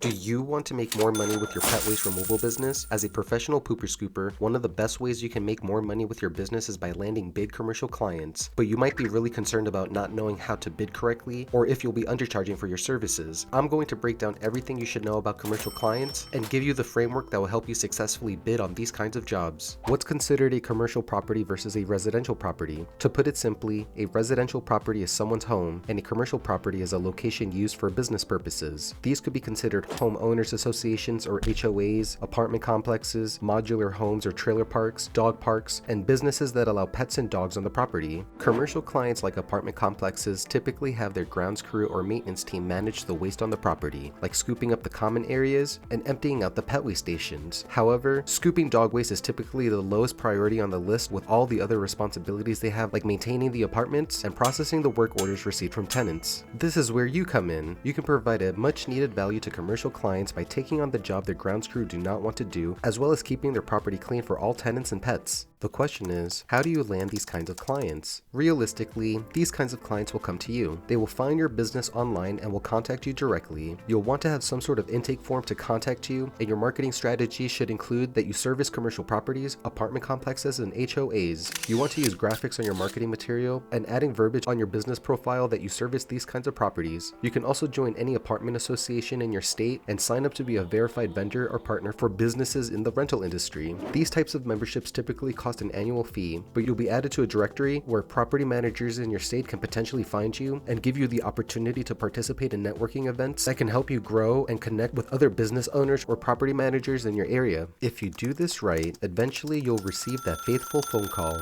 Do you want to make more money with your pet waste removal business? As a professional pooper scooper, one of the best ways you can make more money with your business is by landing big commercial clients. But you might be really concerned about not knowing how to bid correctly or if you'll be undercharging for your services. I'm going to break down everything you should know about commercial clients and give you the framework that will help you successfully bid on these kinds of jobs. What's considered a commercial property versus a residential property? To put it simply, a residential property is someone's home and a commercial property is a location used for business purposes. These could be considered homeowners associations or HOAs, apartment complexes, modular homes or trailer parks, dog parks, and businesses that allow pets and dogs on the property. Commercial clients like apartment complexes typically have their grounds crew or maintenance team manage the waste on the property, like scooping up the common areas and emptying out the pet waste stations. However, scooping dog waste is typically the lowest priority on the list, with all the other responsibilities they have, like maintaining the apartments and processing the work orders received from tenants. This is where you come in. You can provide a much needed value to commercial clients by taking on the job their grounds crew do not want to do, as well as keeping their property clean for all tenants and pets. The question is, how do you land these kinds of clients? Realistically, these kinds of clients will come to you. They will find your business online and will contact you directly. You'll want to have some sort of intake form to contact you, and your marketing strategy should include that you service commercial properties, apartment complexes, and HOAs. You want to use graphics on your marketing material and adding verbiage on your business profile that you service these kinds of properties. You can also join any apartment association in your state and sign up to be a verified vendor or partner for businesses in the rental industry. These types of memberships typically cost an annual fee, but you'll be added to a directory where property managers in your state can potentially find you and give you the opportunity to participate in networking events that can help you grow and connect with other business owners or property managers in your area. If you do this right, eventually you'll receive that faithful phone call.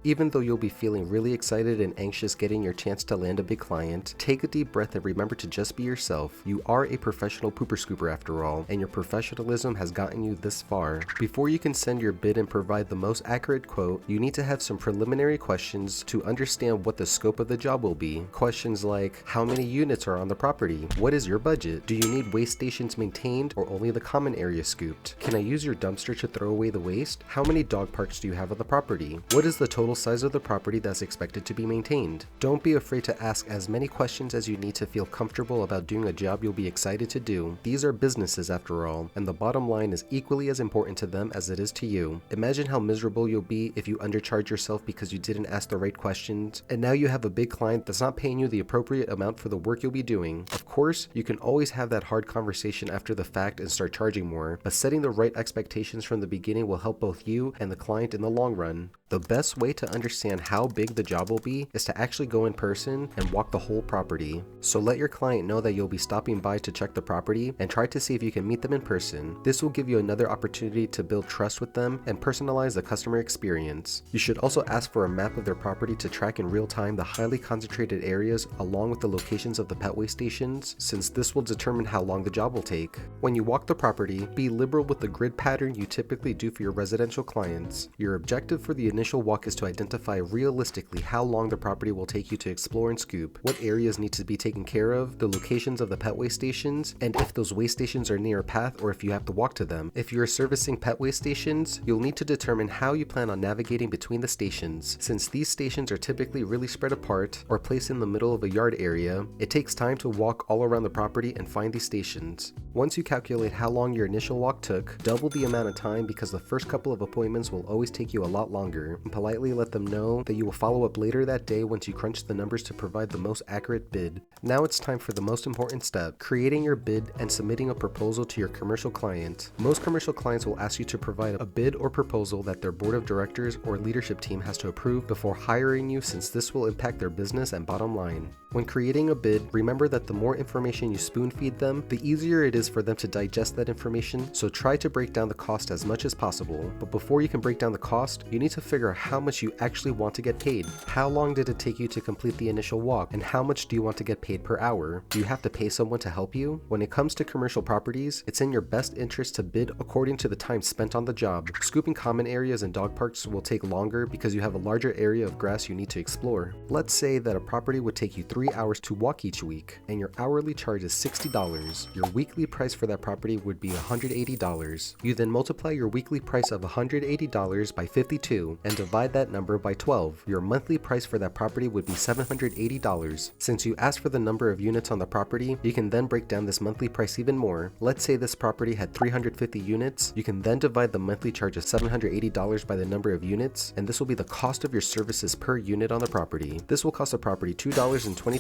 Even though you'll be feeling really excited and anxious getting your chance to land a big client, take a deep breath and remember to just be yourself. You are a professional pooper scooper after all, and your professionalism has gotten you this far. Before you can send your bid and provide the most accurate quote, you need to have some preliminary questions to understand what the scope of the job will be. Questions like, how many units are on the property? What is your budget? Do you need waste stations maintained or only the common area scooped? Can I use your dumpster to throw away the waste? How many dog parks do you have on the property? What is the total size of the property that's expected to be maintained? Don't be afraid to ask as many questions as you need to feel comfortable about doing a job you'll be excited to do. These are businesses after all, and the bottom line is equally as important to them as it is to you. Imagine how miserable you'll be if you undercharge yourself because you didn't ask the right questions, and now you have a big client that's not paying you the appropriate amount for the work you'll be doing. Of course, you can always have that hard conversation after the fact and start charging more, but setting the right expectations from the beginning will help both you and the client in the long run. The best way to understand how big the job will be is to actually go in person and walk the whole property. So let your client know that you'll be stopping by to check the property and try to see if you can meet them in person. This will give you another opportunity to build trust with them and personalize the customer experience. You should also ask for a map of their property to track in real time the highly concentrated areas along with the locations of the pet waste stations, since this will determine how long the job will take. When you walk the property, be liberal with the grid pattern you typically do for your residential clients. Your objective for the initial walk is to identify realistically how long the property will take you to explore and scoop, what areas need to be taken care of, the locations of the pet waste stations, and if those waste stations are near a path or if you have to walk to them. If you are servicing pet waste stations, you'll need to determine how you plan on navigating between the stations. Since these stations are typically really spread apart or placed in the middle of a yard area, it takes time to walk all around the property and find these stations. Once you calculate how long your initial walk took, double the amount of time because the first couple of appointments will always take you a lot longer, and politely let them know that you will follow up later that day once you crunch the numbers to provide the most accurate bid. Now it's time for the most important step, creating your bid and submitting a proposal to your commercial client. Most commercial clients will ask you to provide a bid or proposal that their board of directors or leadership team has to approve before hiring you, since this will impact their business and bottom line. When creating a bid, remember that the more information you spoon feed them, the easier it is for them to digest that information, so try to break down the cost as much as possible. But before you can break down the cost, you need to figure out how much you actually want to get paid. How long did it take you to complete the initial walk, and how much do you want to get paid per hour? Do you have to pay someone to help you? When it comes to commercial properties, it's in your best interest to bid according to the time spent on the job. Scooping common areas and dog parks will take longer because you have a larger area of grass you need to explore. Let's say that a property would take you 3 3 hours to walk each week, and your hourly charge is $60, your weekly price for that property would be $180. You then multiply your weekly price of $180 by 52 and divide that number by 12. Your monthly price for that property would be $780. Since you asked for the number of units on the property, you can then break down this monthly price even more. Let's say this property had 350 units. You can then divide the monthly charge of $780 by the number of units, and this will be the cost of your services per unit on the property. This will cost the property $2.23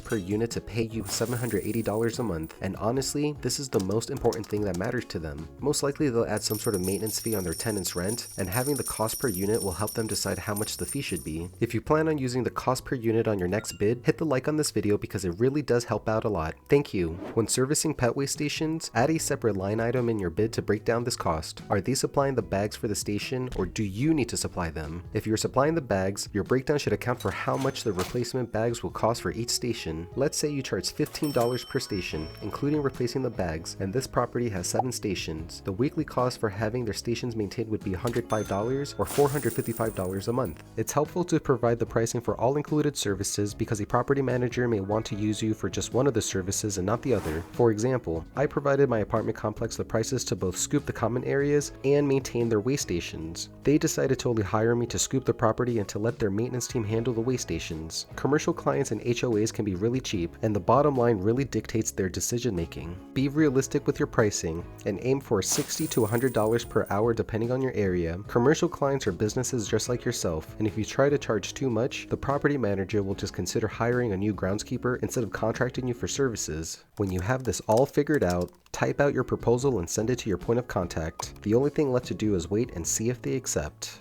per unit to pay you $780 a month, and honestly, this is the most important thing that matters to them. Most likely they'll add some sort of maintenance fee on their tenant's rent, and having the cost per unit will help them decide how much the fee should be. If you plan on using the cost per unit on your next bid, hit the like on this video because it really does help out a lot. Thank you. When servicing pet waste stations, add a separate line item in your bid to break down this cost. Are they supplying the bags for the station, or do you need to supply them? If you're supplying the bags, your breakdown should account for how much the replacement bags will cost for each station. Let's say you charge $15 per station, including replacing the bags, and this property has 7 stations. The weekly cost for having their stations maintained would be $105 or $455 a month. It's helpful to provide the pricing for all included services because a property manager may want to use you for just one of the services and not the other. For example, I provided my apartment complex the prices to both scoop the common areas and maintain their waste stations. They decided to only hire me to scoop the property and to let their maintenance team handle the waste stations. Commercial clients and HOAs can be really cheap, and the bottom line really dictates their decision making. Be realistic with your pricing and aim for $60 to $100 per hour depending on your area. Commercial clients are businesses just like yourself, and if you try to charge too much, the property manager will just consider hiring a new groundskeeper instead of contracting you for services. When you have this all figured out, type out your proposal and send it to your point of contact. The only thing left to do is wait and see if they accept.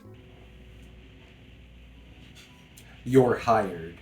You're hired.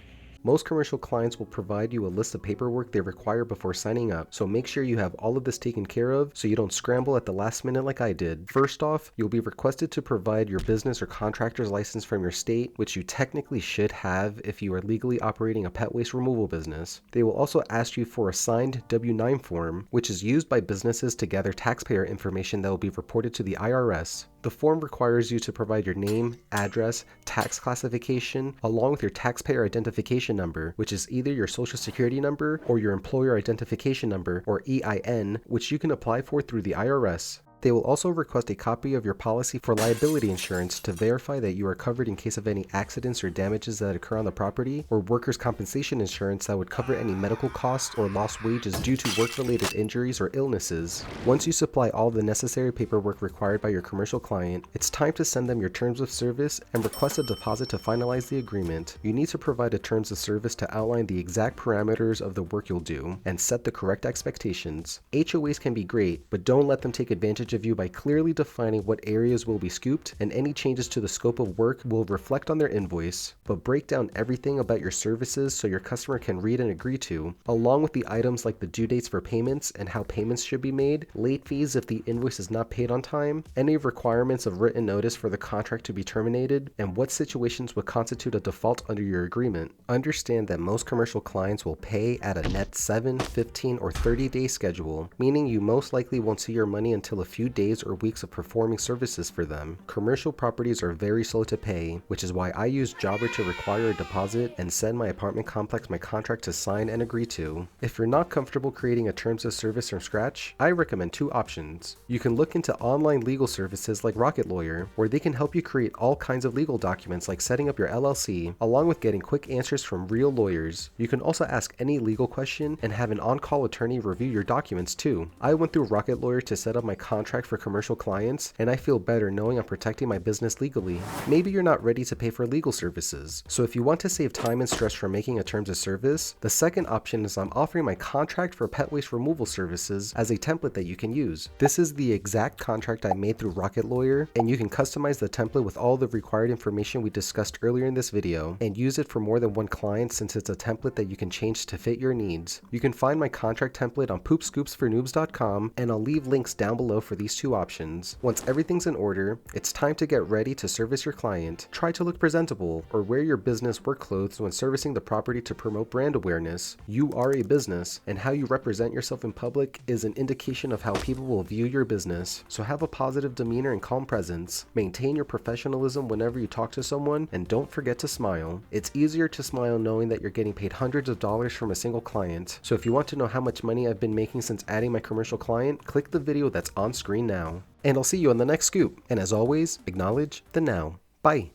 Most commercial clients will provide you a list of paperwork they require before signing up, so make sure you have all of this taken care of so you don't scramble at the last minute like I did. First off, you'll be requested to provide your business or contractor's license from your state, which you technically should have if you are legally operating a pet waste removal business. They will also ask you for a signed W-9 form, which is used by businesses to gather taxpayer information that will be reported to the IRS. The form requires you to provide your name, address, tax classification, along with your taxpayer identification number, which is either your social security number or your employer identification number, or EIN, which you can apply for through the IRS. They will also request a copy of your policy for liability insurance to verify that you are covered in case of any accidents or damages that occur on the property, or workers' compensation insurance that would cover any medical costs or lost wages due to work-related injuries or illnesses. Once you supply all the necessary paperwork required by your commercial client, it's time to send them your terms of service and request a deposit to finalize the agreement. You need to provide a terms of service to outline the exact parameters of the work you'll do and set the correct expectations. HOAs can be great, but don't let them take advantage of you by clearly defining what areas will be scooped, and any changes to the scope of work will reflect on their invoice. But break down everything about your services so your customer can read and agree to, along with the items like the due dates for payments and how payments should be made, late fees if the invoice is not paid on time, any requirements of written notice for the contract to be terminated, and what situations would constitute a default under your agreement. Understand that most commercial clients will pay at a net 7, 15, or 30-day schedule, meaning you most likely won't see your money until a few days or weeks of performing services for them. Commercial properties are very slow to pay, which is why I use Jobber to require a deposit and send my apartment complex my contract to sign and agree to. If you're not comfortable creating a terms of service from scratch, I recommend 2 options. You can look into online legal services like Rocket Lawyer, where they can help you create all kinds of legal documents like setting up your LLC, along with getting quick answers from real lawyers. You can also ask any legal question and have an on-call attorney review your documents too. I went through Rocket Lawyer to set up my contract for commercial clients, and I feel better knowing I'm protecting my business legally. Maybe you're not ready to pay for legal services, so if you want to save time and stress from making a terms of service, the second option is I'm offering my contract for pet waste removal services as a template that you can use. This is the exact contract I made through Rocket Lawyer, and you can customize the template with all the required information we discussed earlier in this video, and use it for more than one client since it's a template that you can change to fit your needs. You can find my contract template on poopscoopsfornoobs.com, and I'll leave links down below for these two options. Once everything's in order, it's time to get ready to service your client. Try to look presentable or wear your business work clothes when servicing the property to promote brand awareness. You are a business, and how you represent yourself in public is an indication of how people will view your business. So have a positive demeanor and calm presence. Maintain your professionalism whenever you talk to someone, and don't forget to smile. It's easier to smile knowing that you're getting paid hundreds of dollars from a single client. So if you want to know how much money I've been making since adding my commercial client, click the video that's on screen now. And I'll see you on the next scoop. And as always, acknowledge the now. Bye.